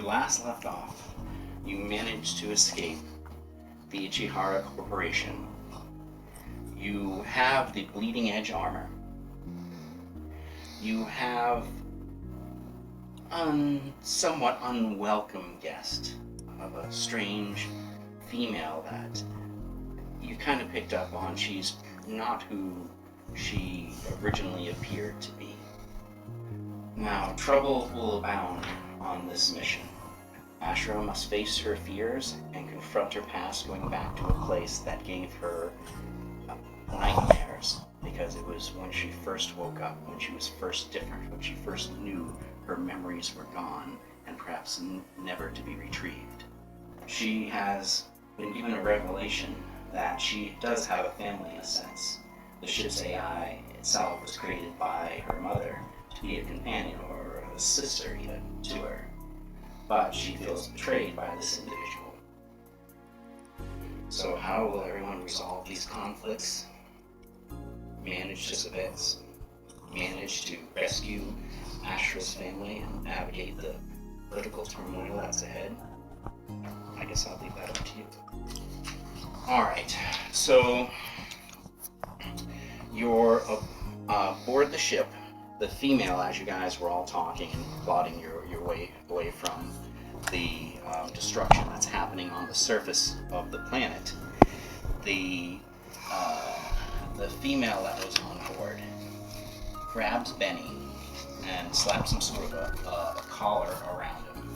last left off, you managed to escape the Ichihara Corporation. You have the bleeding edge armor. You have a somewhat unwelcome guest of a strange female that you kind of picked up on. She's not who she originally appeared to be. Now, trouble will abound on this mission. Ashra must face her fears and confront her past, going back to a place that gave her nightmares, because it was when she first woke up, when she was first different, when she first knew her memories were gone and perhaps never to be retrieved. She has been given a revelation that she does have a family in a sense. The ship's AI itself was created by her mother to be a companion or a sister even to her, but she feels betrayed by this individual. So how will everyone resolve these conflicts? Manage this event, manage to rescue Ashra's family and navigate the political turmoil that's ahead? I guess I'll leave that up to you. Alright, so you're aboard the ship. The female, as you guys were all talking and plotting your way away from the destruction that's happening on the surface of the planet, the female that was on board grabs Benny and slaps some sort of a collar around him,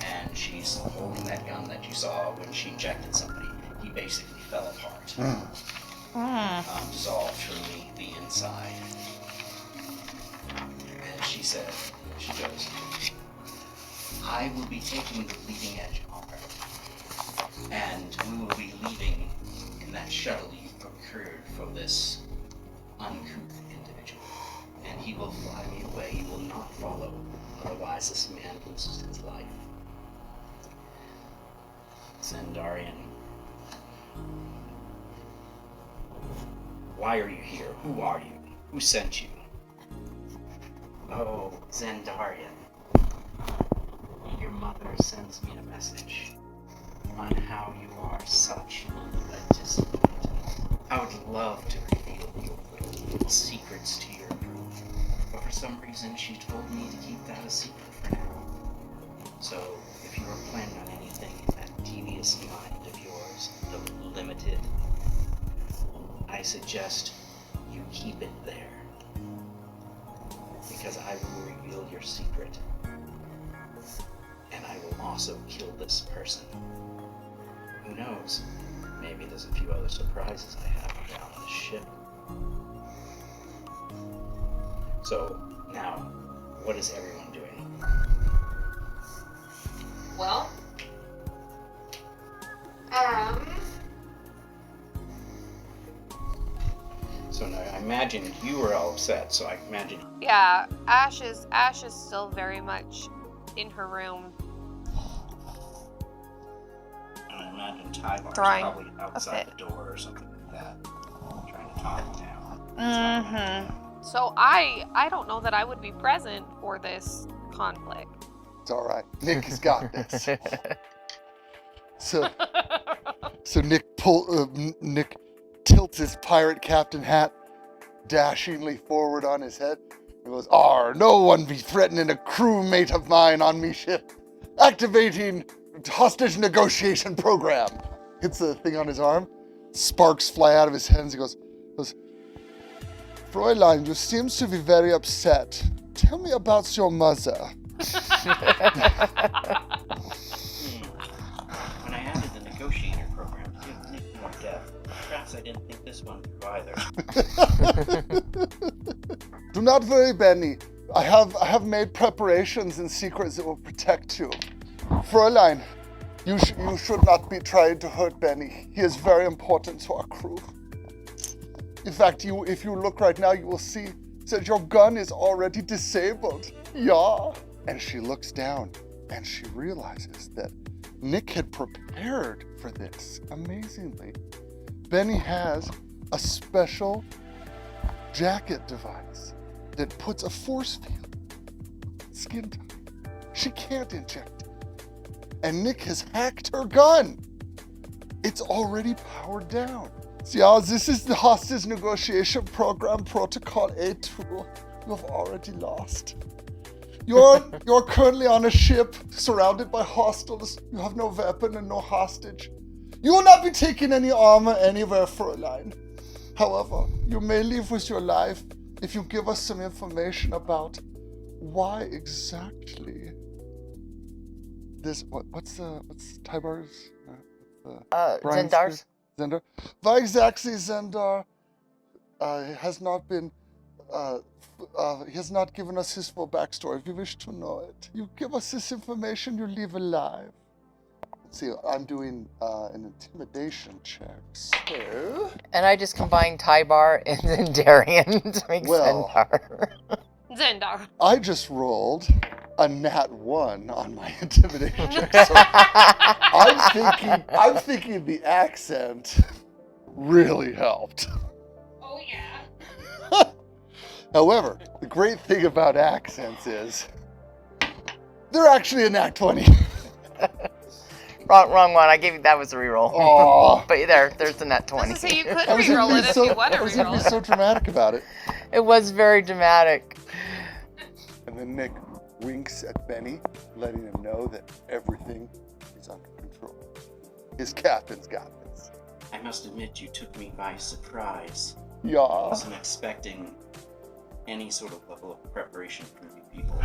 and she's holding that gun that you saw when she injected somebody. He basically fell apart, dissolved from the inside. And she goes, I will be taking the bleeding edge armor, and we will be leaving in that shuttle you procured for this uncouth individual, and he will fly me away. He will not follow, otherwise this man loses his life. Zendarian, why are you here? Who are you? Who sent you? Oh, Zendarian, your mother sends me a message on how you are such a disappointment. I would love to reveal your little secrets to your group, but for some reason she told me to keep that a secret for now. So, if you are planning on anything in that devious mind of yours, the limited, I suggest you keep it there, because I will reveal your secret, and I will also kill this person. Who knows? Maybe there's a few other surprises I have down on the ship. So, now, what is everyone doing? Well, So now, I imagine you were all upset, so I imagine... Yeah, Ash is still very much in her room. And I imagine Tybar's Drawing probably outside the door or something like that, trying to talk him down. Mm-hmm. So I don't know that I would be present for this conflict. It's all right. Nick has got this. So Nick tilts his pirate captain hat dashingly forward on his head. He goes, no one be threatening a crewmate of mine on me ship. Activating hostage negotiation program. Hits the thing on his arm. Sparks fly out of his hands. He goes, Fräulein, you seem to be very upset. Tell me about your mother. When I added the negotiator program to give Nick more depth, perhaps I didn't think this one through either. Do not worry, Benny. I have made preparations in secret that will protect you. Fräulein, you should not be trying to hurt Benny. He is very important to our crew. In fact, if you look right now, you will see that your gun is already disabled. Yeah. And she looks down and she realizes that Nick had prepared for this amazingly. Benny has a special jacket device that puts a force field skin tight. She can't inject it. and Nick has hacked her gun. It's already powered down. So yeah, this is the hostage negotiation program, Protocol A2. You have already lost. You're currently on a ship surrounded by hostiles. You have no weapon and no hostage. You will not be taking any armor anywhere, Fräulein. However, you may leave with your life if you give us some information about why exactly this. What's Tybar's? Zendar's? Zendar. Why exactly Zendar has not been. He has not given us his full backstory. If you wish to know it, you give us this information, you leave alive. Let's see, I'm doing an intimidation check. So... And I just combined Tybar and Zendarian to make Well, Zendar. Zendar. I just rolled a nat 1 on my intimidation check. So I'm thinking the accent really helped. Oh yeah. However, the great thing about accents is they're actually a nat 20. Wrong one. I gave you that was a reroll. Aww. But there's the net 20. So you could I was reroll it if you want to I was gonna be reroll. so dramatic about it. It was very dramatic. And then Nick winks at Benny, letting him know that everything is under control. His captain's got this. I must admit, you took me by surprise. I Yeah. wasn't expecting any sort of level of preparation from you people.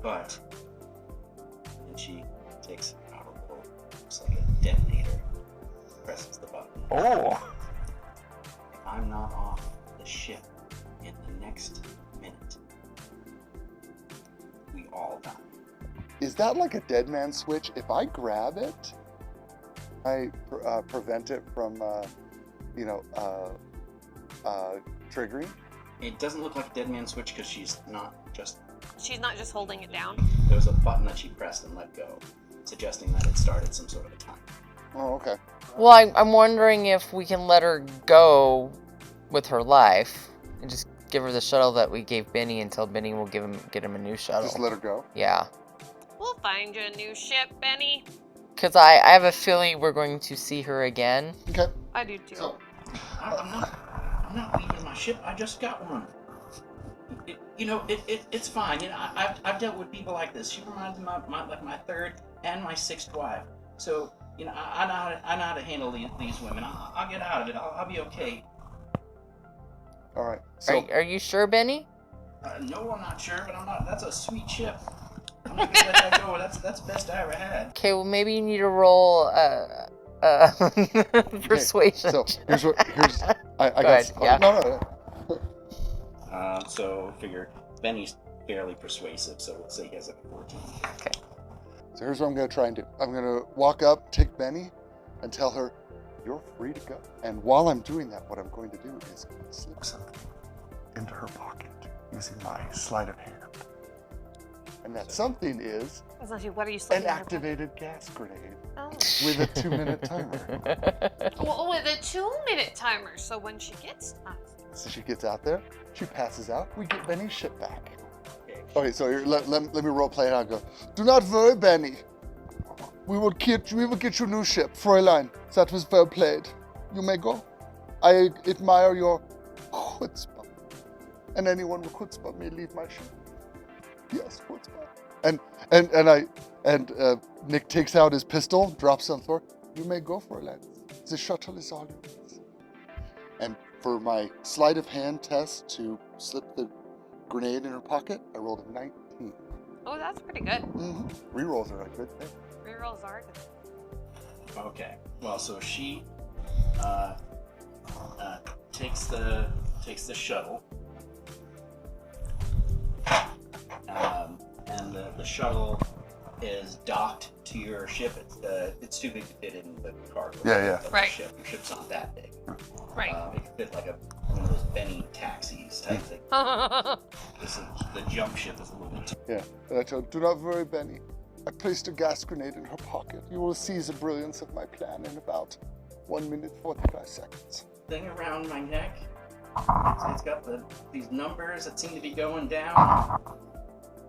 But, and she takes out a little, looks like a detonator, presses the button. Oh. If I'm not off the ship in the next minute, we all die. Is that like a dead man switch? If I grab it, I prevent it from, triggering? It doesn't look like a dead man switch because she's not just holding it down. There was a button that she pressed and let go, suggesting that it started some sort of a timer. Oh, okay. Well, I'm wondering if we can let her go with her life and just give her the shuttle that we gave Benny until Benny will get him a new shuttle. Just let her go? Yeah. We'll find you a new ship, Benny. Because I have a feeling we're going to see her again. Okay. I do too. So, I'm not leaving my ship. I just got one. It's fine. I've dealt with people like this. She reminds me of my third and my sixth wife. So I know how to handle these women. I'll get out of it. I'll be okay. all right. So, Are you sure, Benny? No, I'm not sure, but I'm not. That's a sweet ship. I'm not gonna let that go. That's the best I ever had. Okay, well maybe you need to roll persuasion. so here's I Go guess. ahead, yeah. No. So figure Benny's fairly persuasive, so we'll say he has a 14. Okay. So here's what I'm going to try and do. I'm going to walk up, take Benny, and tell her, you're free to go. And while I'm doing that, what I'm going to do is slip something into her pocket using my sleight of hand. And that something is What are you an slipping in her activated gas grenade pocket? with a 2-minute timer. Oh. Well, with a 2-minute timer, so when she gets us. So she gets out there, she passes out, we get Benny's ship back. Okay, so here, let me role play it out. Go. Do not worry, Benny. We will get you a new ship, Fräulein. That was well played. You may go. I admire your chutzpah. And anyone with chutzpah may leave my ship. Yes, chutzpah. And Nick takes out his pistol, drops it on the floor. You may go, Fräulein. The shuttle is all yours. And for my sleight of hand test to slip the grenade in her pocket, I rolled a 19. Oh, that's pretty good. Mm-hmm. Rerolls are a good thing. Rerolls are good. Okay. Well, so she takes the shuttle, and the shuttle is docked to your ship. It's too big to fit in the cargo. Yeah. Of the Right. ship. Your ship's not that big. Right. It could fit like one of those Benny taxis type thing. The jump ship is a little bit too. Yeah. And I told her, do not worry, Benny. I placed a gas grenade in her pocket. You will see the brilliance of my plan in about 1 minute, 45 seconds. Thing around my neck. It's got these numbers that seem to be going down.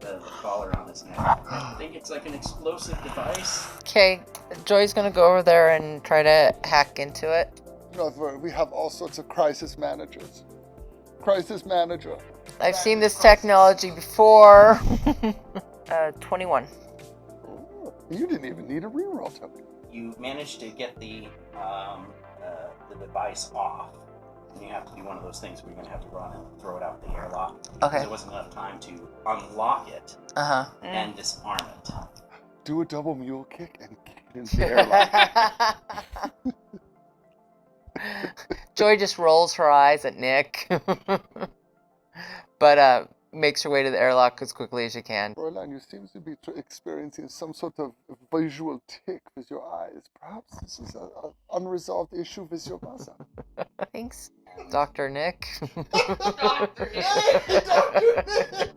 the collar on his neck. I think it's like an explosive device. Okay, Joy's gonna go over there and try to hack into it. Not very. We have all sorts of crisis managers. Crisis manager. I've seen this technology before. 21. Oh, you didn't even need a reroll, Tony. You manage to get the device off. And you have to do one of those things where you're going to have to run and throw it out the airlock. Okay. There wasn't enough time to unlock it and disarm it. Do a double mule kick and kick it into the airlock. Joy just rolls her eyes at Nick. But makes her way to the airlock as quickly as she can. Fräulein, you seem to be experiencing some sort of visual tick with your eyes. Perhaps this is an unresolved issue with your mother. Thanks, Dr. Nick. Dr. Nick. Dr. Nick!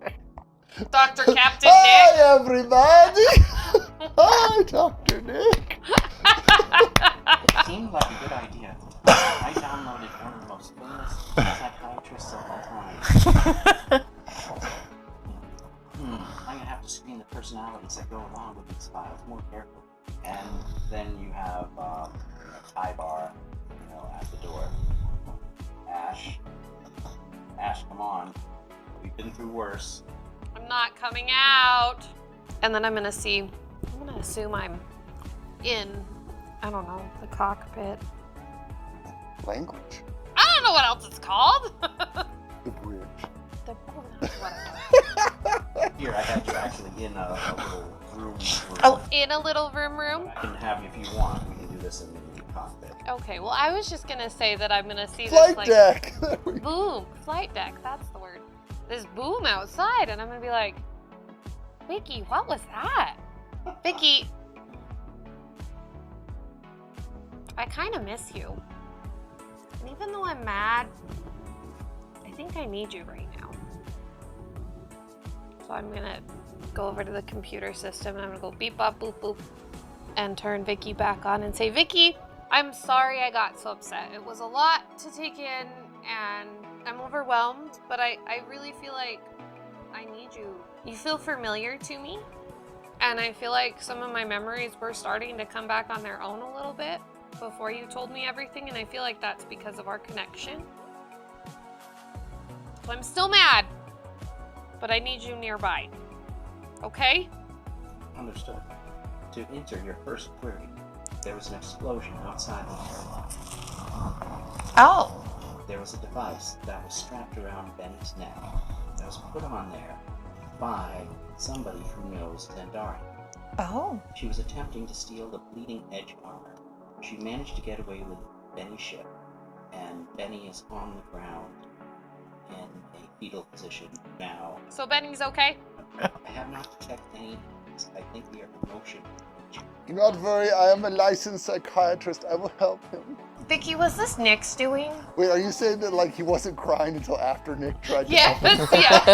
Dr. Captain Nick. Hi, everybody! Hi, Dr. Nick! It seemed like a good idea. I downloaded one of the most famous psychiatrists of all time. I'm going to have to screen the personalities that go along with these files more carefully. And then you have a tie bar, at the door. Ash, come on. We've been through worse. I'm not coming out. And then I'm gonna assume I'm in, I don't know, the cockpit. Language. I don't know what else it's called. The bridge. That's what it was. Here, I have you actually in a little room. Oh, in a little room? I can have you if you want. We can do this in the cockpit. Okay, well, I was just gonna say that I'm gonna see Flight this, like, deck! boom, flight deck, that's the word. This boom outside, and I'm gonna be like, Vicky, what was that? Vicky, I kind of miss you. And even though I'm mad, I think I need you right now. So I'm gonna go over to the computer system and I'm gonna go beep, bop, boop, boop, and turn Vicky back on and say, Vicky, I'm sorry I got so upset. It was a lot to take in and I'm overwhelmed, but I really feel like I need you. You feel familiar to me, and I feel like some of my memories were starting to come back on their own a little bit before you told me everything, and I feel like that's because of our connection. So I'm still mad, but I need you nearby. Okay? Understood. To answer your first query, there was an explosion outside the airlock. Oh. There was a device that was strapped around Benny's neck that was put on there by somebody who knows Zendari. Oh. She was attempting to steal the bleeding edge armor. She managed to get away with Benny's ship, and Benny is on the ground in a fetal position now. So Benny's okay? I have not detected any. I think we are emotional. Not worry, I am a licensed psychiatrist. I will help him. Vicky, was this Nick's doing? Wait, are you saying that like he wasn't crying until after Nick tried to Yes, help him? yes.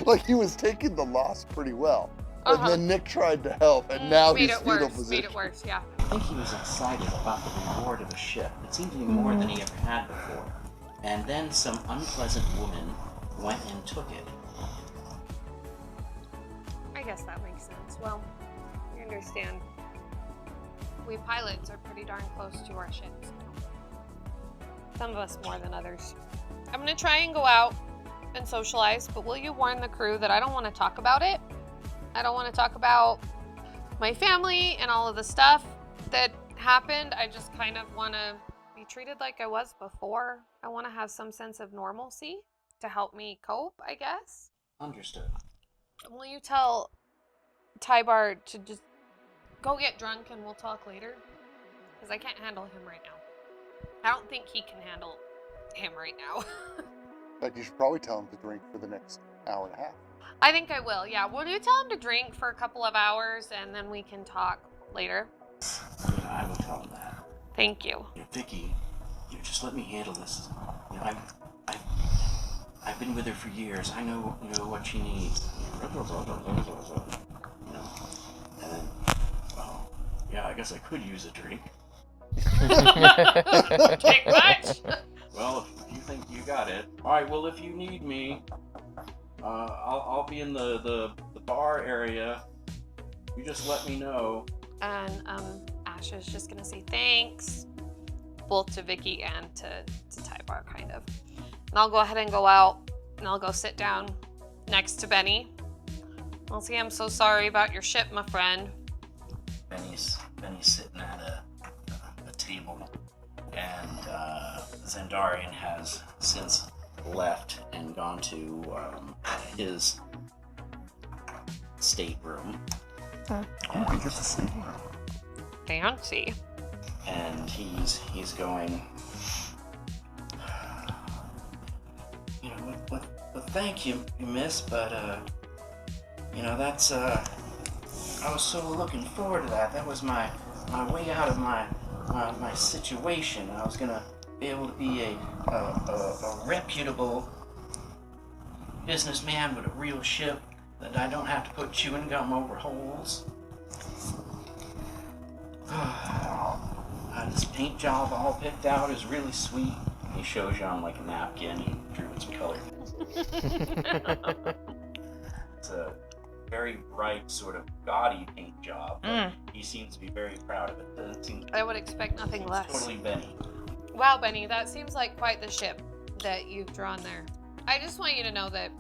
Like he was taking the loss pretty well. Uh-huh. And then Nick tried to help, and now made he's it fetal worse. position. Made it worse, yeah. I think he was excited about the reward of a ship. It seemed to be more than he ever had before. And then some unpleasant woman went and took it. I guess that makes sense. Well, you understand. We pilots are pretty darn close to our ships. Some of us more than others. I'm gonna try and go out and socialize, but will you warn the crew that I don't want to talk about it? I don't want to talk about my family and all of the stuff that happened. I just kind of want to be treated like I was before. I want to have some sense of normalcy to help me cope, I guess. Understood. Will you tell Tybar to just go get drunk and we'll talk later? Because I can't handle him right now. I don't think he can handle him right now. But you should probably tell him to drink for the next hour and a half. I think I will, yeah. Will you tell him to drink for a couple of hours and then we can talk later? I will tell him that. Thank you. Vicky, you just let me handle this. I've been with her for years. I know what she needs. And then, yeah, I guess I could use a drink. Take much? Well, if you think you got it. All right. Well, if you need me, I'll be in the bar area. You just let me know. And Ash is just gonna say thanks, both to Vicky and to Tybar, kind of. And I'll go ahead and go out, and I'll go sit down next to Benny. I'll say, I'm so sorry about your ship, my friend. Benny's sitting at a table, and Zendarian has since left and gone to his stateroom. Oh, he gets a stateroom. Fancy. And he's going, you know, well, thank you, miss, but that's I was so looking forward to that. That was my way out of my situation. I was gonna be able to be a reputable businessman with a real ship that I don't have to put chewing gum over holes. This paint job all picked out is really sweet. He shows you on like a napkin. He drew in some color. It's a very bright, sort of gaudy paint job. But he seems to be very proud of it. I would expect nothing less. Totally Benny. Wow, Benny, that seems like quite the ship that you've drawn there. I just want you to know that,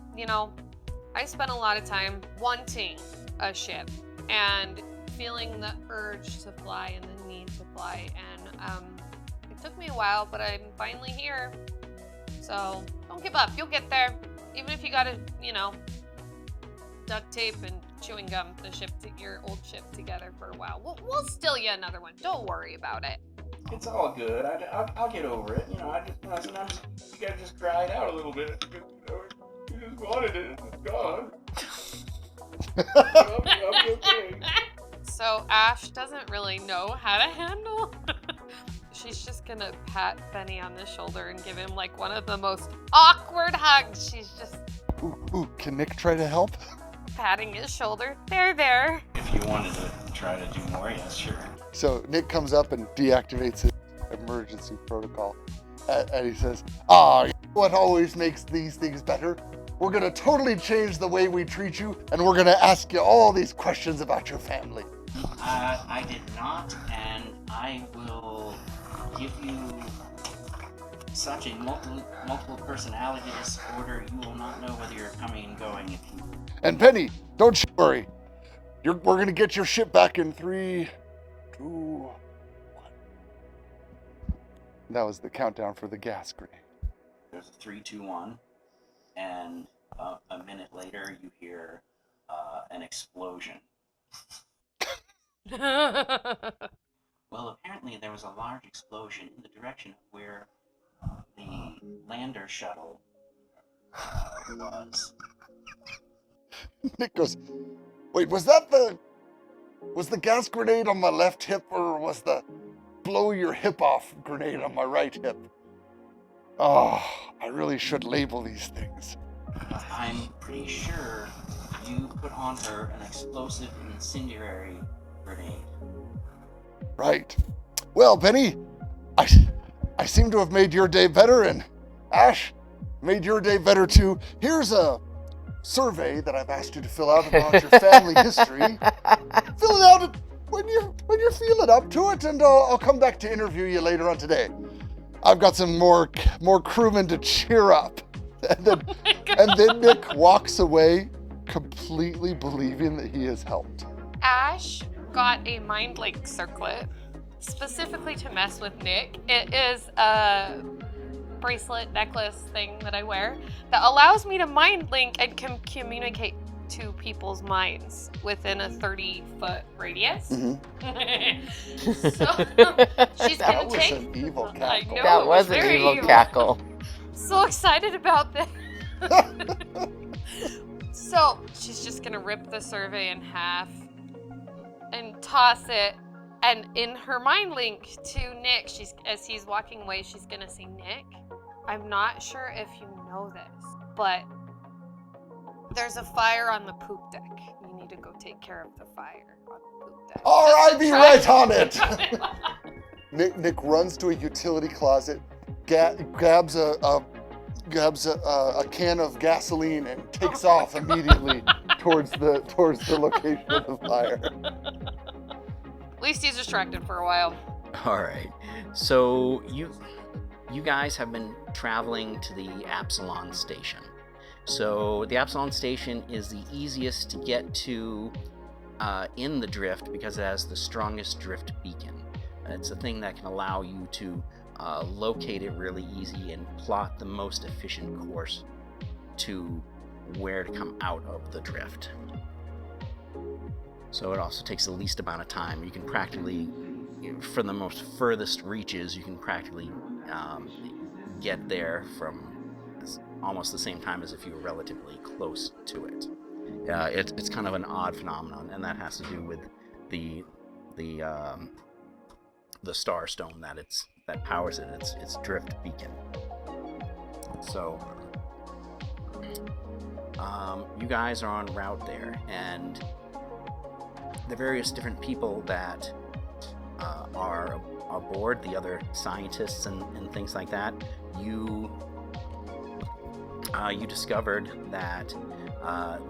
I spent a lot of time wanting a ship and feeling the urge to fly and the need to fly. And it took me a while, but I'm finally here. So don't give up. You'll get there. Even if you gotta, duct tape and chewing gum your old ship together for a while. We'll steal you another one. Don't worry about it. It's all good. I'll get over it. Sometimes you gotta just cry it out a little bit. You just wanted it. It's gone. I'll be okay. So Ash doesn't really know how to handle. She's just gonna pat Benny on the shoulder and give him like one of the most awkward hugs. She's just Can Nick try to help? patting his shoulder. There. If you wanted to try to do more, yes, sure. So Nick comes up and deactivates his emergency protocol. And he says, what always makes these things better? We're gonna totally change the way we treat you, and we're gonna ask you all these questions about your family. I did not, and I will give you such a multiple personality disorder, you will not know whether you're coming and going if you... And Penny, don't you worry. We're gonna get your ship back in 3, 2, 1. That was the countdown for the gas grenade. There's a 3, 2, 1, and a minute later you hear an explosion. Well, apparently there was a large explosion in the direction of where the lander shuttle was. Nick goes, wait, was the gas grenade on my left hip, or was the blow your hip off grenade on my right hip? Oh, I really should label these things. I'm pretty sure you put on her an explosive incendiary grenade. Right. Well, Benny, I seem to have made your day better, and Ash made your day better too. Here's a survey that I've asked you to fill out about your family history. Fill it out when you're feeling up to it, and I'll come back to interview you later on today. I've got some more crewmen to cheer up. And then Nick walks away completely believing that he has helped. Ash got a mind link circlet specifically to mess with Nick. It is a bracelet necklace thing that I wear that allows me to mind link and communicate to people's minds within a 30-foot radius. Mm-hmm. So she's That gonna was take. an evil I cackle. know. That it was was an very evil evil. cackle. So excited about this. So she's just gonna rip the survey in half and toss it, and in her mind link to Nick, as he's walking away, she's gonna say, Nick, I'm not sure if you know this, but there's a fire on the poop deck. You need to go take care of the fire on the poop deck. All right, be right on it. it. Nick runs to a utility closet, grabs a grabs a can of gasoline and takes off immediately towards the location of the fire. At least he's distracted for a while. All right. So you guys have been traveling to the Absalom Station. So the Absalom Station is the easiest to get to in the drift because it has the strongest drift beacon. It's a thing that can allow you to locate it really easy and plot the most efficient course to where to come out of the drift. So it also takes the least amount of time. You can practically, for the most furthest reaches, you can practically get there from almost the same time as if you were relatively close to it. It's kind of an odd phenomenon, and that has to do with the star stone that powers it. It's drift beacon. So you guys are en route there, and the various different people that are aboard, the other scientists and things like that, you discovered that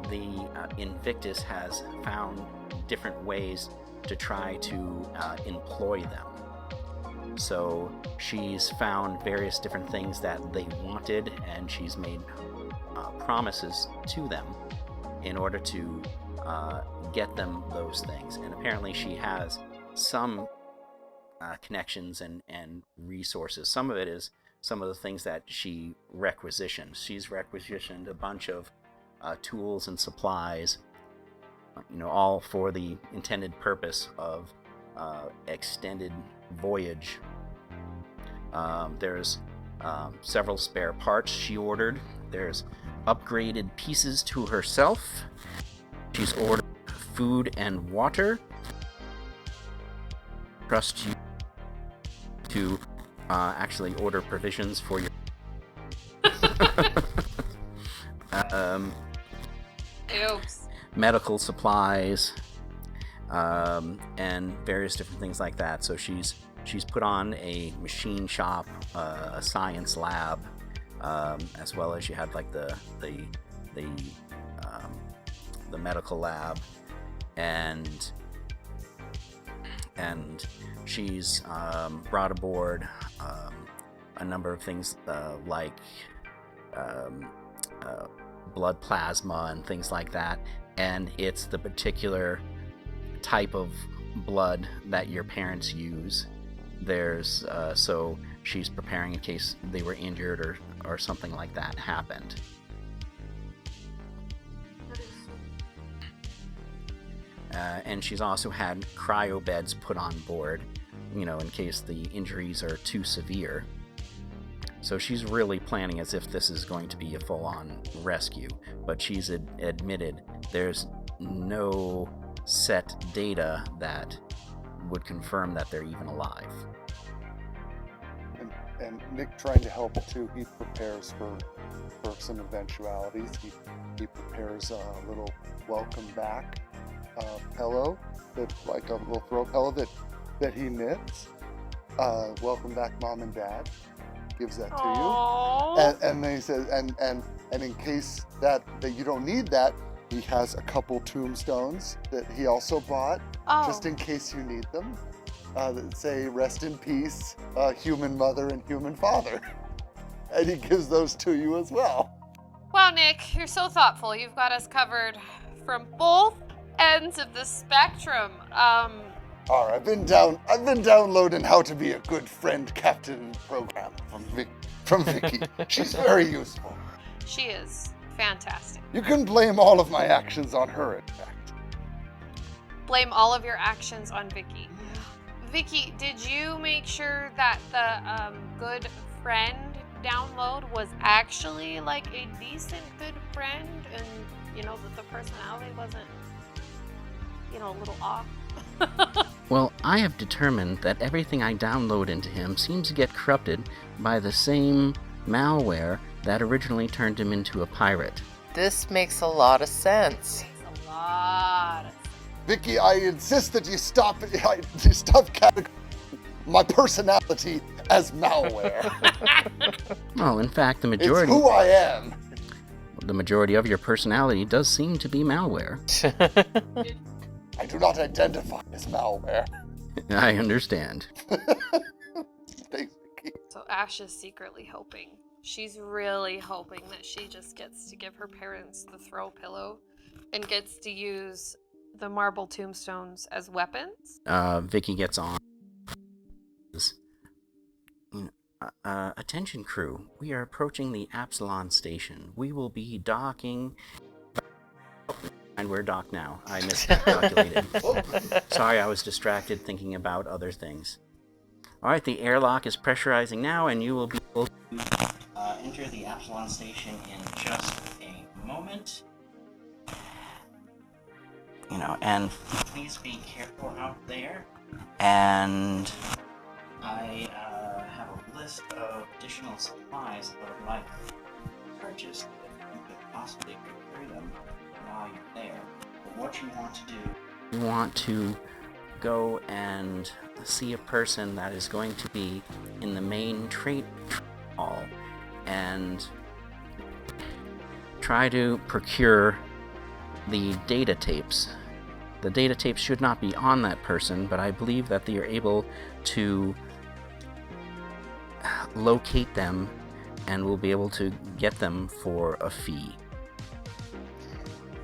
the Invictus has found different ways to try to employ them. So she's found various different things that they wanted, and she's made promises to them in order to get them those things. And apparently she has some connections and resources. Some of it is some of the things that she requisitioned. She's requisitioned a bunch of tools and supplies, all for the intended purpose of extended voyage. There's several spare parts she ordered. There's upgraded pieces to herself. She's ordered food and water. Trust you to actually order provisions for your medical supplies, and various different things like that. So she's put on a machine shop, a science lab, as well as you had like the medical lab, and she's brought aboard a number of things like blood plasma and things like that, and it's the particular type of blood that your parents use. There's so she's preparing in case they were injured or something like that happened. And she's also had cryo beds put on board, in case the injuries are too severe. So she's really planning as if this is going to be a full-on rescue, but she's admitted there's no set data that would confirm that they're even alive. And Nick, trying to help too, he prepares for some eventualities. He prepares a little welcome back pillow, like a little throw pillow that he knits. Welcome back, Mom and Dad. Gives that to you, and then he says, and in case that you don't need that, he has a couple tombstones that he also bought, just in case you need them, that say "Rest in peace, human mother and human father," and he gives those to you as well. Wow, Nick, you're so thoughtful. You've got us covered from both ends of the spectrum. All right, I've been downloading How to Be a Good Friend Captain program from Vicky. She's very useful. She is fantastic. You can blame all of my actions on her, in fact. Blame all of your actions on Vicky. Vicky, did you make sure that the good friend download was actually like a decent good friend, and that the personality wasn't, a little off? Well, I have determined that everything I download into him seems to get corrupted by the same malware that originally turned him into a pirate. This makes a lot of sense. Makes a lot of sense. Vicky, I insist that you stop categorizing my personality as malware. Well, in fact, It's who I am. the majority of your personality does seem to be malware. I do not identify as malware. I understand. Thanks, Vicky. So Ash is secretly hoping. She's really hoping that she just gets to give her parents the throw pillow and gets to use the marble tombstones as weapons. Vicky gets on. Attention crew, we are approaching the Absalom Station. We will be docking... And we're docked now. I miscalculated. Sorry, I was distracted thinking about other things. Alright, the airlock is pressurizing now, and you will be able to enter the Absalom Station in just a moment. And please be careful out there. And I have a list of additional supplies that I would like to purchase if you could possibly procure them while you're there. But what you want to do... You want to go and see a person that is going to be in the main trade hall and try to procure the data tapes. The data tapes should not be on that person, but I believe that they are able to locate them and will be able to get them for a fee.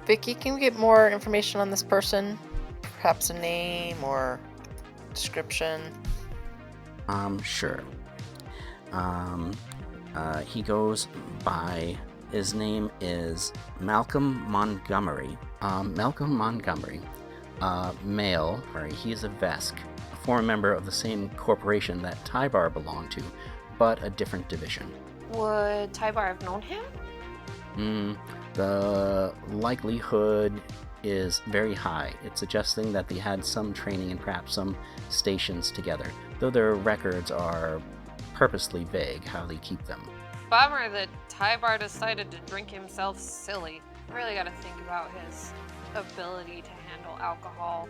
Vicky, can we get more information on this person? Perhaps a name or description? Sure. He goes by... His name is Malcolm Montgomery. Male, he is a Vesk, a former member of the same corporation that Tybar belonged to, but a different division. Would Tybar have known him? The likelihood is very high. It's suggesting that they had some training and perhaps some stations together, though their records are purposely vague how they keep them. Bummer that Tybar decided to drink himself silly. Really gotta think about his ability to handle alcohol.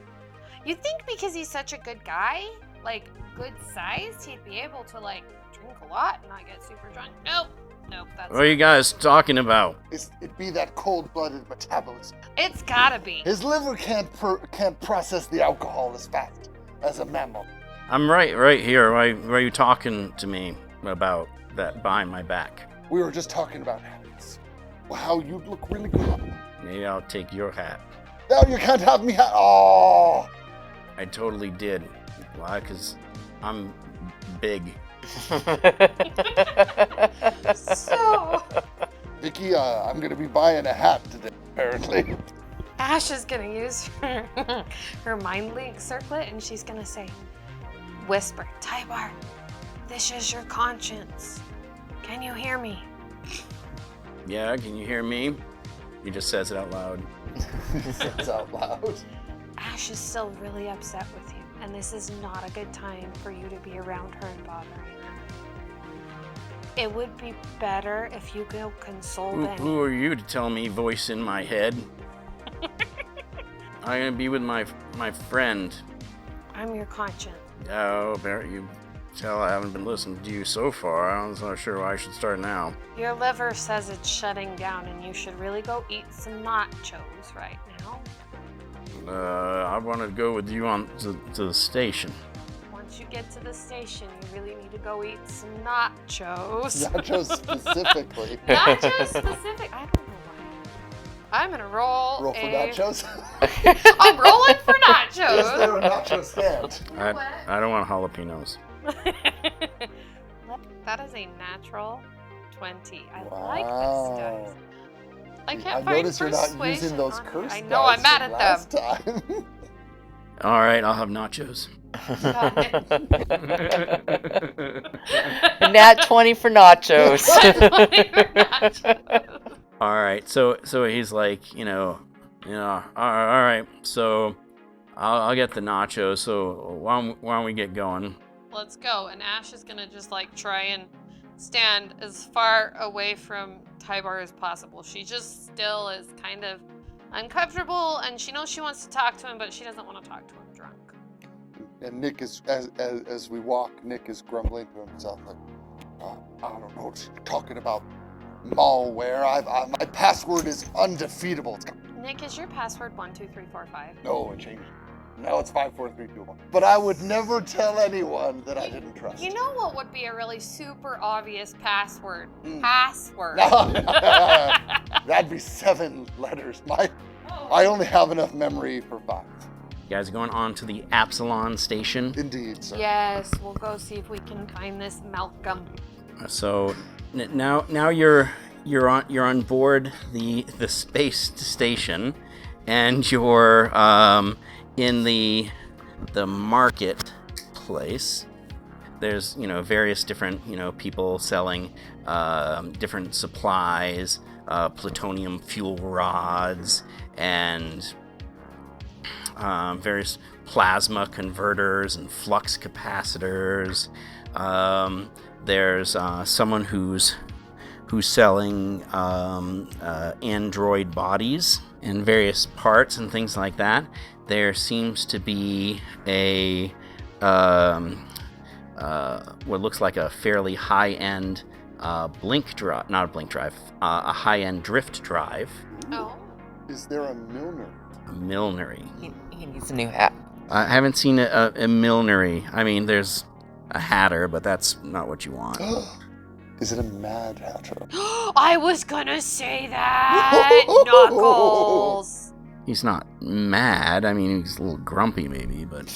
You'd think because he's such a good guy, like good size, he'd be able to like drink a lot and not get super drunk. Nope, that's What are you guys talking about? It'd be that cold-blooded metabolism. It's gotta be. His liver can't process the alcohol as fast as a mammal. I'm right here. Why are you talking to me about that behind my back? We were just talking about hats. Wow, you look really good. Maybe I'll take your hat. No, you can't have me hat. Oh. I totally did. Why? Because I'm big. So, Vicky, I'm gonna be buying a hat today, apparently. Ash is gonna use her mind link circlet and she's gonna say, whisper, Tybar, this is your conscience. Can you hear me? Yeah, can you hear me? He just says it out loud. It's out loud. Ash is still really upset with you, and this is not a good time for you to be around her and bothering her. It would be better if you go console them. Who are you to tell me voice in my head? I'm gonna be with my friend. I'm your conscience. Oh, Barrett, you tell I haven't been listening to you so far. I'm not sure why I should start now. Your liver says it's shutting down, and you should really go eat some nachos right now. I want to go with you on to the station. Once you get to the station, you really need to go eat some nachos. Nachos specifically. Nachos specific? I don't know why. I'm gonna roll Roll for nachos? I'm rolling for nachos. Is there a nacho stand? I don't want jalapenos. That is a natural 20. I Wow. like this dice. I can't I find notice you're not persuasion using those on here. curse I know, I'm mad at them. them. All right, I'll have nachos. Nat 20 for nachos. All right, so he's like, all right, so I'll get the nachos. So why don't we get going? Let's go. And Ash is gonna just like try and stand as far away from Tybar as possible. She just still is kind of uncomfortable, and she knows she wants to talk to him, but she doesn't want to talk to him drunk. And Nick is, as we walk, Nick is grumbling to himself like, I don't know what you're talking about. Malware. My password is undefeatable. Nick, is your password 12345? No, it changed. Now it's 54321. But I would never tell anyone that I didn't trust. You know what would be a really super obvious password? Mm. Password. That'd be 7 letters. I only have enough memory for 5. You guys are going on to the Absalom Station. Indeed, sir. Yes, we'll go see if we can find this Malcolm. So now you're on board the space station, and you're in the marketplace. There's various different people selling different supplies, plutonium fuel rods, and various plasma converters and flux capacitors. There's someone who's selling android bodies and various parts and things like that. There seems to be a what looks like a fairly high-end blink drive, not a blink drive, a high-end drift drive. Oh. Is there a Milner? A millinery. He needs a new hat. I haven't seen a millinery. I mean, there's a hatter, but that's not what you want. Is it a Mad Hatter? I was gonna say that! Knuckles! He's not mad. I mean, he's a little grumpy maybe, but...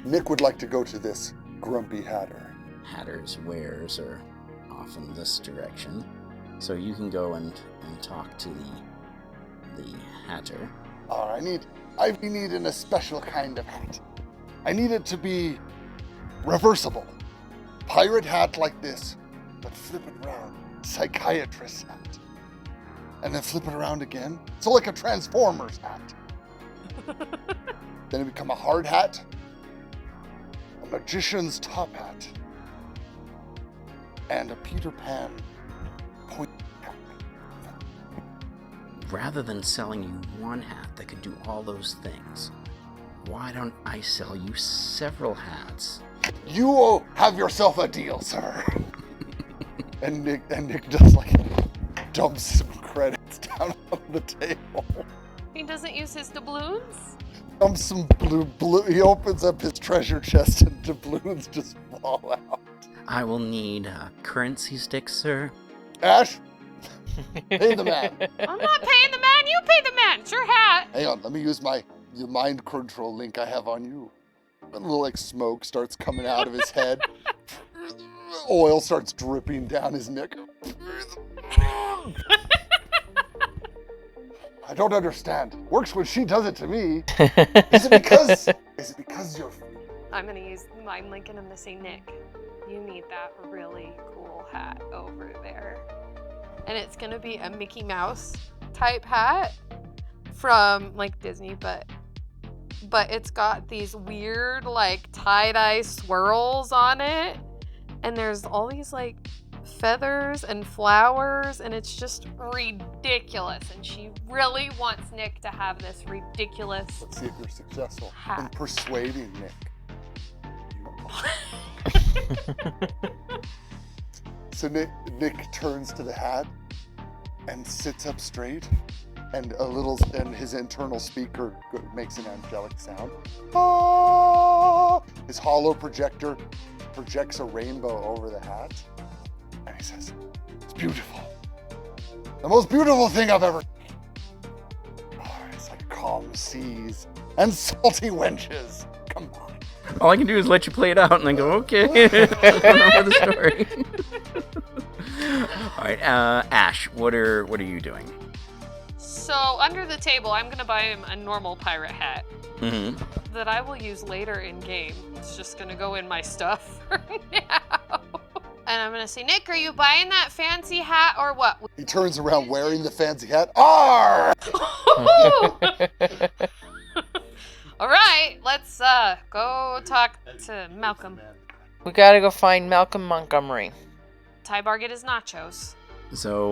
Nick would like to go to this grumpy Hatter. Hatter's wares are off in this direction. So you can go and talk to the hatter. I be needing a special kind of hat. I need it to be reversible. Pirate hat like this, but flip it around. Psychiatrist hat. And then flip it around again. So like a Transformers hat. Then it become a hard hat. A magician's top hat. And a Peter Pan point cap. Rather than selling you one hat that could do all those things, why don't I sell you several hats? You have yourself a deal, sir. and Nick just like dumps some credits down on the table. He doesn't use his doubloons? Dumps some blue. He opens up his treasure chest and doubloons just fall out. I will need currency sticks, sir. Ash, pay the man. I'm not paying the man, you pay the man! It's your hat! Hang on, let me use the mind control link I have on you. A little like smoke starts coming out of his head. Oil starts dripping down his neck. I don't understand. Works when she does it to me. Is it because you're... I'm gonna use mind link and I'm gonna say, Nick, you need that really cool hat over there. And it's gonna be a Mickey Mouse type hat from like Disney, but it's got these weird like tie-dye swirls on it. And there's all these like feathers and flowers, and it's just ridiculous. And she really wants Nick to have this ridiculous Let's see if you're successful in hat. persuading Nick. So Nick turns to the hat and sits up straight, and his internal speaker makes an angelic sound. Ah! His hollow projector projects a rainbow over the hat, and he says, "It's beautiful. The most beautiful thing I've ever seen. Oh, it's like calm seas and salty wenches. Come on." All I can do is let you play it out, and then go, okay. Remember the story. All right, Ash, what are you doing? So under the table, I'm gonna buy him a normal pirate hat that I will use later in game. It's just gonna go in my stuff for now. And I'm gonna say, Nick, are you buying that fancy hat or what? He turns around wearing the fancy hat. Arr! All right, let's go talk to Malcolm. We gotta go find Malcolm Montgomery. Tybar get his nachos. So,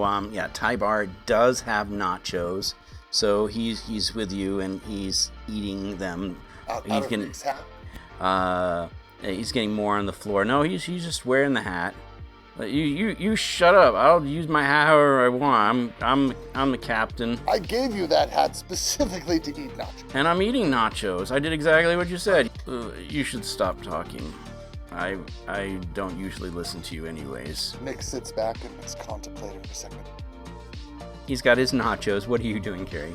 Tybar does have nachos, so he's with you, and he's eating them. Out He's of gonna, Nick's hat. he's getting more on the floor. No, he's just wearing the hat. You shut up. I'll use my hat however I want. I'm the captain. I gave you that hat specifically to eat nachos. And I'm eating nachos. I did exactly what you said. You should stop talking. I don't usually listen to you anyways. Nick sits back and is contemplating for a second. He's got his nachos. What are you doing, Carrie?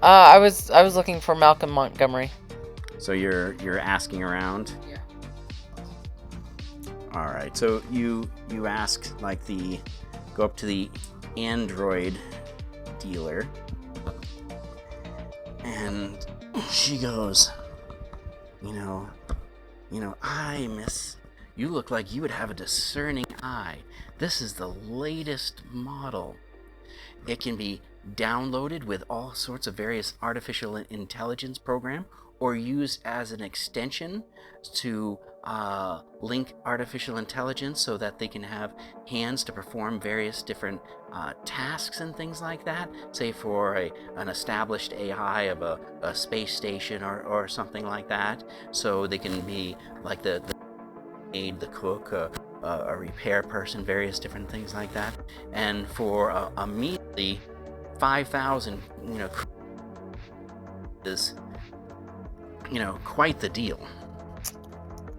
I was looking for Malcolm Montgomery. So you're asking around? Yeah. All right. So you ask go up to the android dealer, and she goes, you know, miss, you look like you would have a discerning eye. This is the latest model. It can be downloaded with all sorts of various artificial intelligence program, or used as an extension to link artificial intelligence so that they can have hands to perform various different tasks and things like that. Say for an established AI of a space station or something like that. So they can be like the maid, the cook, a repair person, various different things like that. And for a measly 5,000, is quite the deal.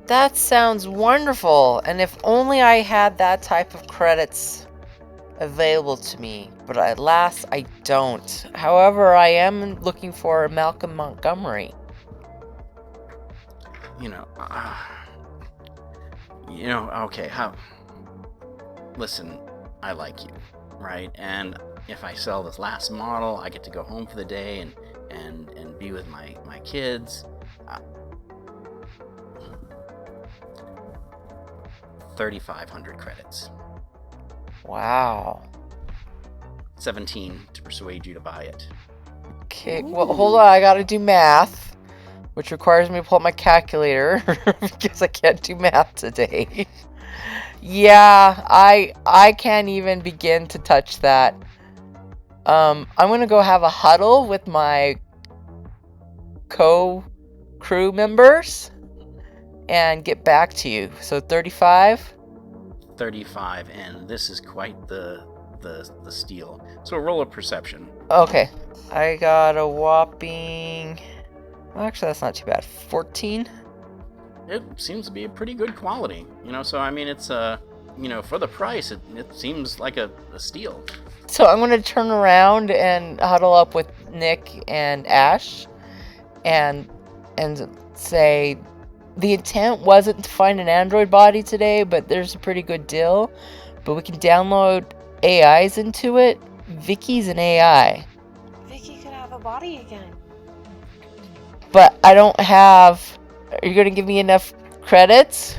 That sounds wonderful, and if only I had that type of credits available to me, but alas, I don't. However, I am looking for Malcolm Montgomery. Okay, listen, I like you, right? And if I sell this last model, I get to go home for the day and be with my kids. 3,500 credits. Wow. 17 to persuade you to buy it. Okay, well, hold on, I gotta do math, which requires me to pull up my calculator, because I can't do math today. Yeah, I can't even begin to touch that. I'm gonna go have a huddle with my co-crew members and get back to you. So 35? 35, and this is quite the steal. So roll a perception. Okay. I got a whopping... Well, actually, that's not too bad. 14? It seems to be a pretty good quality. So I mean, it's for the price, it seems like a steal. So I'm going to turn around and huddle up with Nick and Ash and say, the intent wasn't to find an android body today, but there's a pretty good deal. But we can download AIs into it. Vicky's an AI. Vicky could have a body again. But I don't have... Are you going to give me enough credits?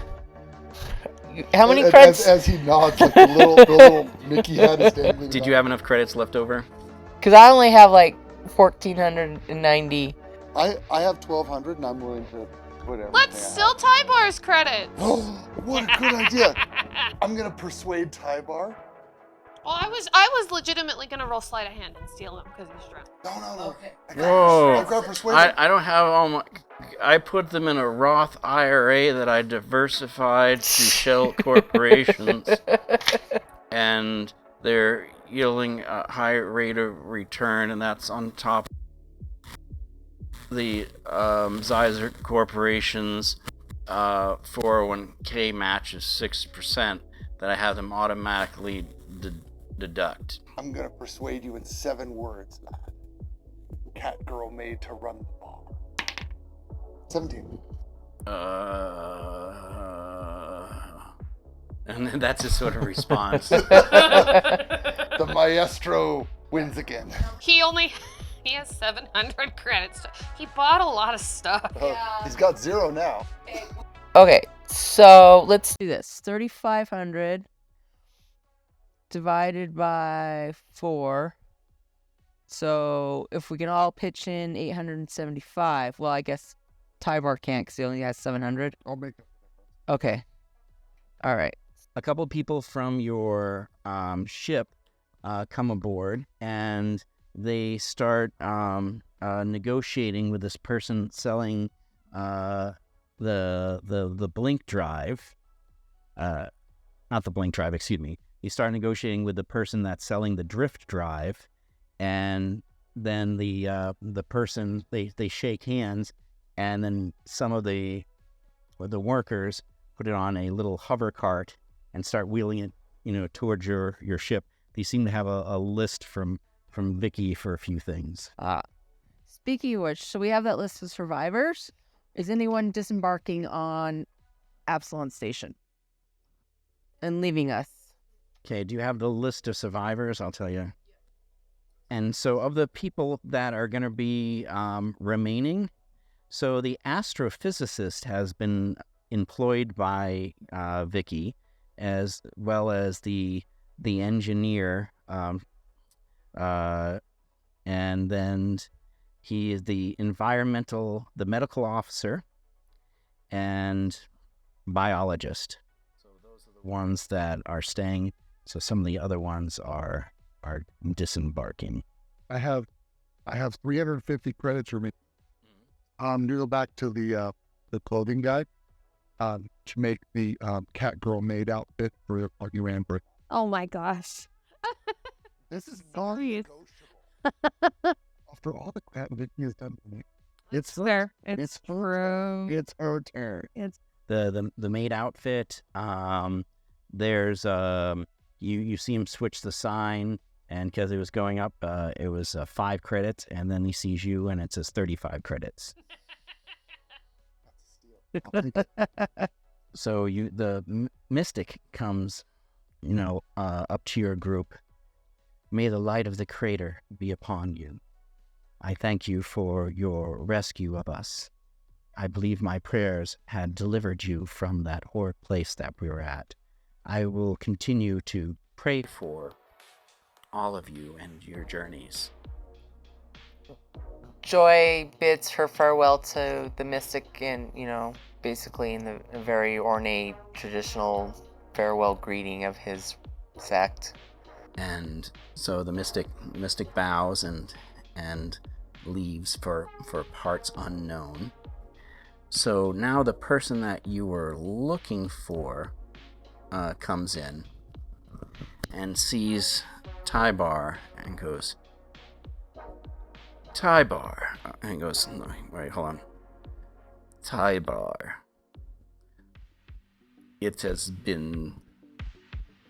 How many credits? As he nods, like the little Mickey hat is dangling. Did you have enough credits left over? Because I only have like 1,490. I have 1,200, and I'm willing to put everything. Let's still Tybar's credits. What a good idea! I'm gonna persuade Tybar. Well, I was legitimately gonna roll sleight of hand and steal him because he's drunk. No. Okay. I've got persuasion. I don't have all my... I put them in a Roth IRA that I diversified through shell corporations, and they're yielding a high rate of return, and that's on top of the Zyzer Corporation's 401k match is 6% that I have them automatically deduct. I'm gonna persuade you in 7 words, lad. Cat girl made to run the bar. 17. And then that's his sort of response. The maestro wins again. He has 700 credits. He bought a lot of stuff. He's got 0 now. Okay, so let's do this. 3,500 divided by 4. So if we can all pitch in 875, well, I guess Tybar can't because he only has 700. I'll make it. Okay. All right. A couple people from your ship come aboard, and they start negotiating with this person selling the blink drive. Not the blink drive, excuse me. You start negotiating with the person that's selling the drift drive, and then the person they shake hands, and then some of the workers put it on a little hover cart and start wheeling it, towards your ship. They seem to have a list from Vicky for a few things. Speaking of which, so we have that list of survivors. Is anyone disembarking on Absalom Station and leaving us? Okay, do you have the list of survivors? I'll tell you. And so of the people that are going to be remaining, so the astrophysicist has been employed by Vicky, as well as the engineer, and then he is the medical officer, and biologist. So those are the ones that are staying. So some of the other ones are disembarking. I have 350 credits remaining. To go back to the clothing guy, to make the cat girl maid outfit for the party Ramber. Oh my gosh. This is Serious. non-negotiable. After all the crap Vicky has done for me, it's fair. It's true. It's her turn. It's The maid outfit. There's you see him switch the sign, and because it was going up, it was 5 credits, and then he sees you, and it says 35 credits. So the mystic comes, up to your group. May the light of the crater be upon you. I thank you for your rescue of us. I believe my prayers had delivered you from that horrid place that we were at. I will continue to pray for all of you and your journeys. Joy bids her farewell to the mystic and, basically in the very ornate, traditional farewell greeting of his sect. And so the mystic bows and leaves for parts unknown. So now the person that you were looking for comes in and sees Tybar and goes, Tybar, and goes, no, wait, hold on. Tybar, it has been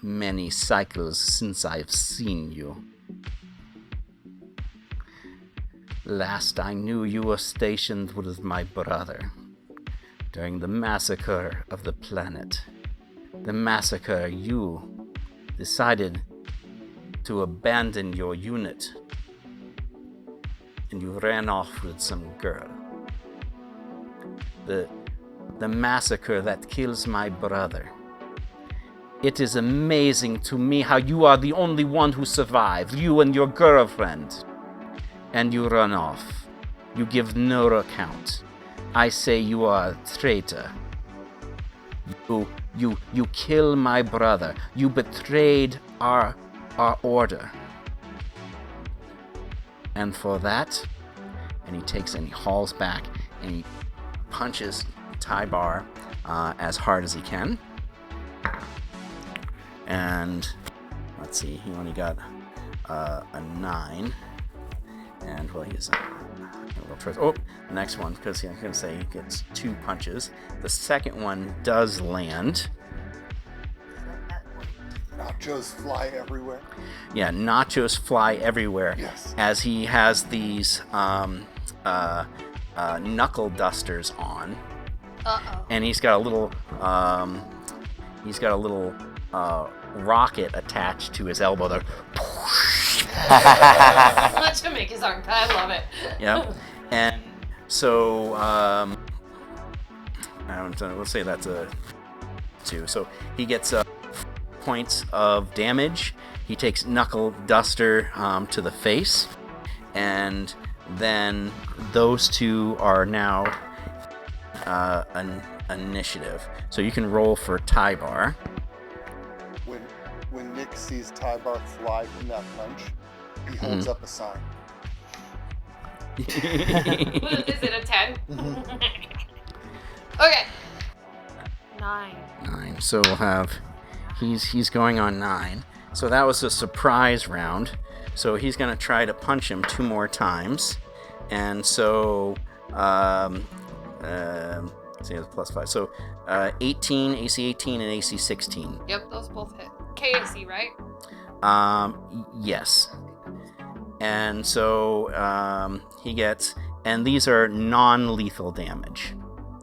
many cycles since I've seen you. Last I knew, you were stationed with my brother during the massacre of the planet. The massacre, you decided to abandon your unit, and you ran off with some girl. The massacre that kills my brother. It is amazing to me how you are the only one who survived, you and your girlfriend. And you run off. You give no account. I say you are a traitor. You kill my brother. You betrayed our order. And for that, and he hauls back and he punches Tybar as hard as he can. And let's see, he only got a 9. And well, he's the next one, because I'm gonna say he gets 2 punches. The second one does land. Nachos fly everywhere. Yeah, nachos fly everywhere. Yes. As he has these knuckle dusters on. uh-oh. And he's got a little rocket attached to his elbow there. That should make his arm. I love it. Yep. And so let's say that's a 2. So he gets points of damage. He takes knuckle duster to the face, and then those 2 are now an initiative. So you can roll for Tybar. When Nick sees Tybar fly from that punch, he holds up a sign. Is it a 10? Okay. 9. 9. So we'll have he's going on 9. So that was a surprise round. So he's gonna try to punch him 2 more times. And so see it's +5. So 18, AC 18 and AC 16. Yep, those both hit. KAC, right? Yes. And so he gets, and these are non-lethal damage.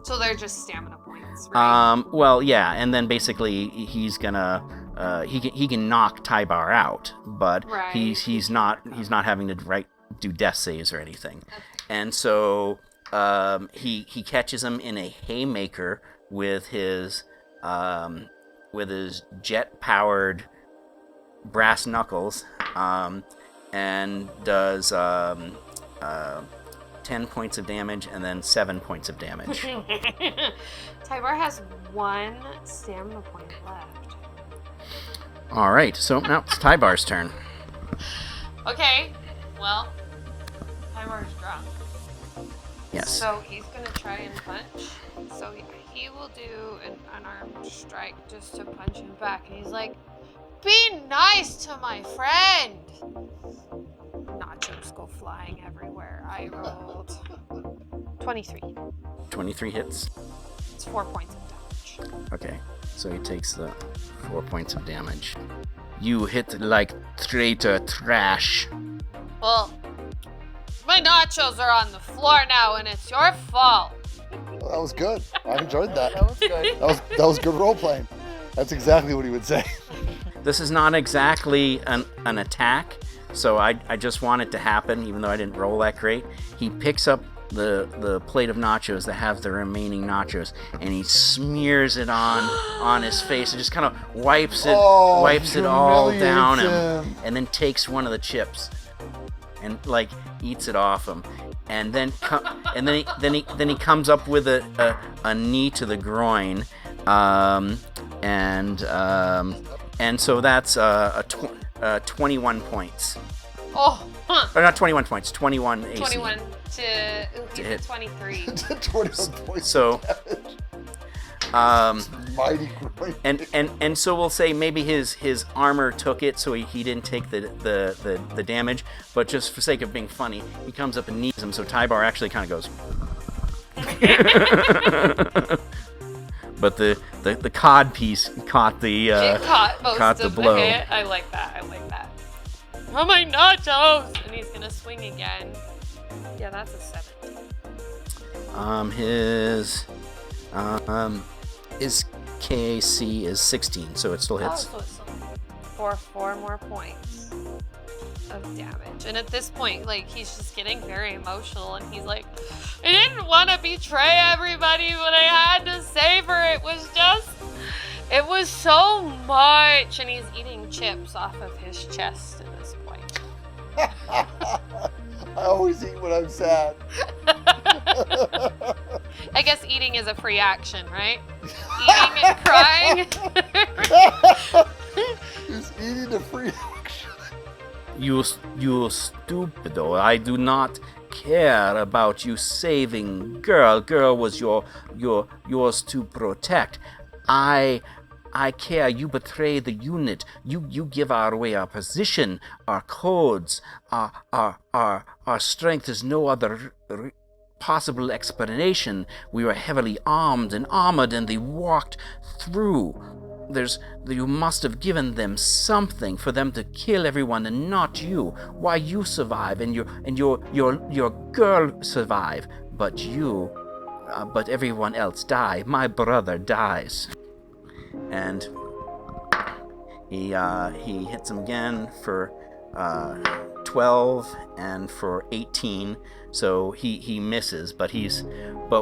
So they're just stamina points, right? Well, yeah, and then basically he's gonna he can knock Tybar out, but Right. he's not having to do death saves or anything. And so he catches him in a haymaker with his jet-powered brass knuckles, and does 10 points of damage and then 7 points of damage. Tybar has 1 stamina point left. All right, so now it's Tybar's turn. Okay, well, Tybar's drunk. Yes. So he's gonna try and punch. So he will do an unarmed strike just to punch him back. And he's like, "Be nice to my friend!" Nachos go flying everywhere. I rolled 23. 23 hits. It's 4 points of damage. Okay, so he takes the 4 points of damage. You hit like traitor trash. Well, my nachos are on the floor now, and it's your fault. Well, that was good. I enjoyed that. That was good. That was good role playing. That's exactly what he would say. This is not exactly an attack, so I just want it to happen, even though I didn't roll that great. He picks up the plate of nachos that have the remaining nachos, and he smears it on his face and just kind of wipes it all down him, and then takes one of the chips and like eats it off him, and then he comes up with a knee to the groin, and so that's 21 points. Oh, Or not 21 points, 21 AC. 21 to hit. 23. 21 points. So, Mighty groin. and so we'll say maybe his armor took it, so he didn't take the damage, but just for sake of being funny, he comes up and knees him, so Tybar actually kind of goes. But the cod piece caught the It caught most caught the of blow. the hit. I like that. Oh my nachos! And he's gonna swing again. Yeah, that's a 17. His KAC is 16, so it still hits. Oh, so it's for 4 more points of damage. And at this point, like, he's just getting very emotional, and he's like, I didn't want to betray everybody, but I had to save her. It was so much. And he's eating chips off of his chest at this point. I always eat when I'm sad. I guess eating is a free action, right? Eating and crying. He's eating a free action. You stupido! I do not care about you saving girl. Girl was yours to protect. I care. You betray the unit. You give away our position, our codes, our strength is no other possible explanation. We were heavily armed and armored, and they walked through. You must have given them something for them to kill everyone, and not you. Why you survive and your girl survive, but everyone else die. My brother dies. And he hits him again for 12 and for 18. So he misses, but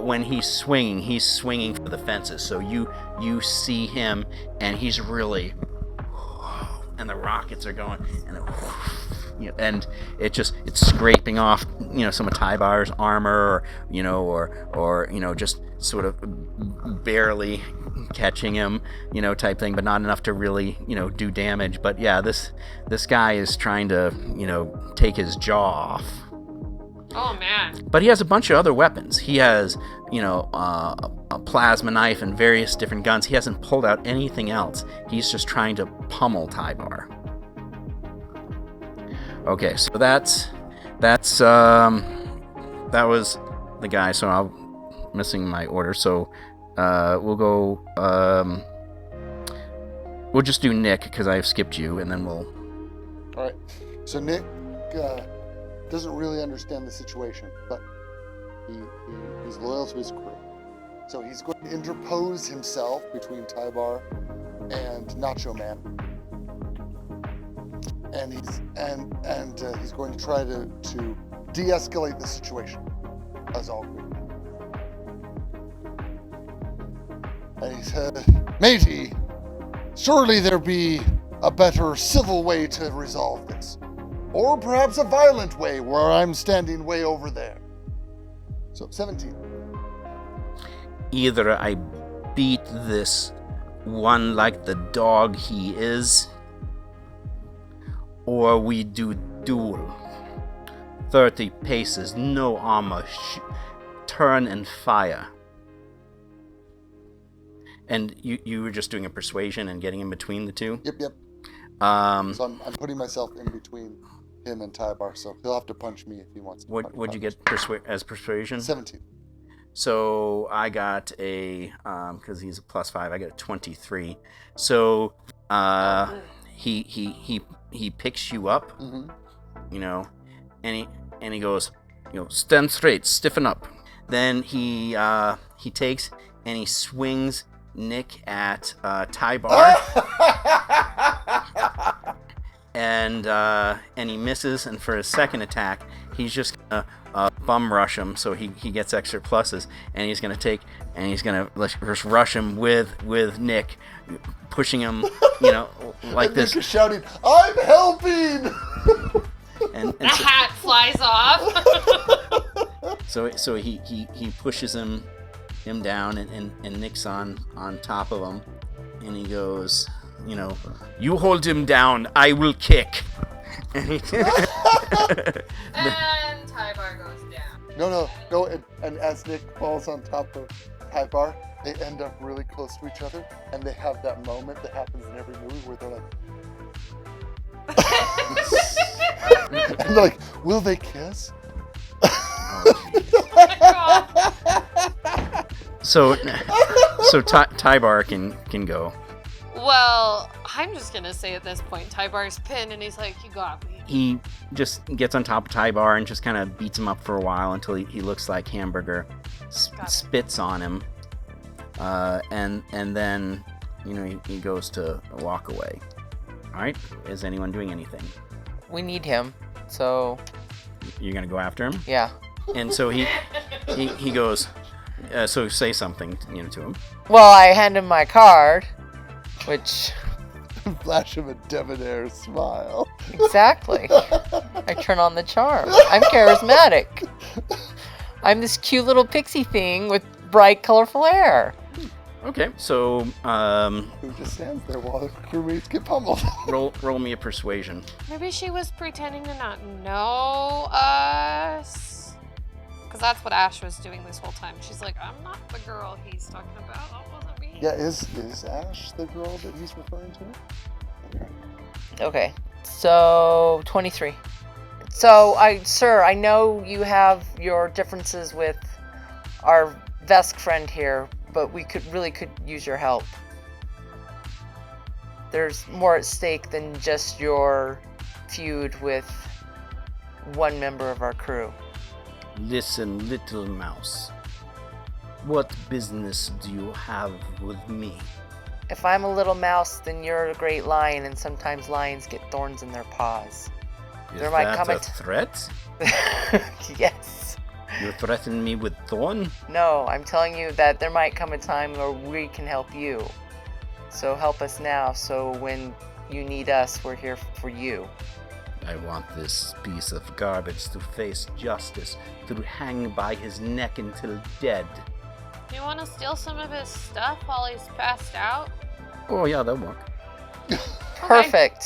when he's swinging for the fences. So you see him, and he's really, and the rockets are going, and it's scraping off, some of Tybar's armor, or just sort of barely catching him, type thing, but not enough to really, do damage. But yeah, this guy is trying to, take his jaw off. Oh man. But he has a bunch of other weapons. He has, a plasma knife and various different guns. He hasn't pulled out anything else. He's just trying to pummel Tybar. Okay, so that was the guy. So I'm missing my order. So we'll go. We'll just do Nick because I've skipped you, and then we'll. All right. So Nick doesn't really understand the situation, but he's loyal to his crew. So he's going to interpose himself between Tybar and Nacho Man, and he's going to try to de-escalate the situation as all crew. And he said, "Matey, surely there be a better civil way to resolve this. Or perhaps a violent way where I'm standing way over there." So, 17. Either I beat this one like the dog he is, or we do duel. 30 paces, no armor, turn and fire. And you were just doing a persuasion and getting in between the two? Yep. So I'm putting myself in between him and Tybar, so he'll have to punch me if he wants to. What'd you get as persuasion? 17. So I got a, because he's a +5, I got a 23. So he picks you up, and he goes, stand straight, stiffen up. Then he takes and he swings Nick at Tybar. And he misses, and for his second attack, he's just gonna bum rush him, so he gets extra pluses, and he's gonna just rush him with Nick, pushing him, like and this. Nick is shouting, "I'm helping!" And the hat flies off. So he pushes him down, and Nick's on top of him, and he goes, "You hold him down, I will kick." And Tybar goes down. No. And as Nick falls on top of Tybar, they end up really close to each other, and they have that moment that happens in every movie where they're like, and they're like, will they kiss? So Tybar can go. Well, I'm just gonna say at this point, Tybar's pinned, and he's like, "You got me." He just gets on top of Tybar and just kind of beats him up for a while until he looks like Hamburger, spits on him, and then he goes to walk away. All right, is anyone doing anything? We need him, so You're gonna go after him? yeah. And so he goes. So say something to him. Well, I hand him my card, which Flash him a debonair smile. exactly. I turn on the charm. I'm charismatic. I'm this cute little pixie thing with bright, colorful hair. Okay, so Who just stands there while the crewmates get pummeled? roll me a persuasion. Maybe she was pretending to not know us. Because that's what Ash was doing this whole time. She's like, "I'm not the girl he's talking about. That wasn't me." Yeah, is Ash the girl that he's referring to? Okay, so 23. So, sir, I know you have your differences with our Vesk friend here, but we could use your help. There's more at stake than just your feud with one member of our crew. Listen, little mouse. What business do you have with me? If I'm a little mouse, then you're a great lion, and sometimes lions get thorns in their paws. Is There might that come a threat? Yes. You threaten me with thorn? No, I'm telling you that there might come a time where we can help you. So help us now, so when you need us, we're here for you. I want this piece of garbage to face justice, to hang by his neck until dead. You want to steal some of his stuff while he's passed out? Oh yeah, that'll work. Perfect.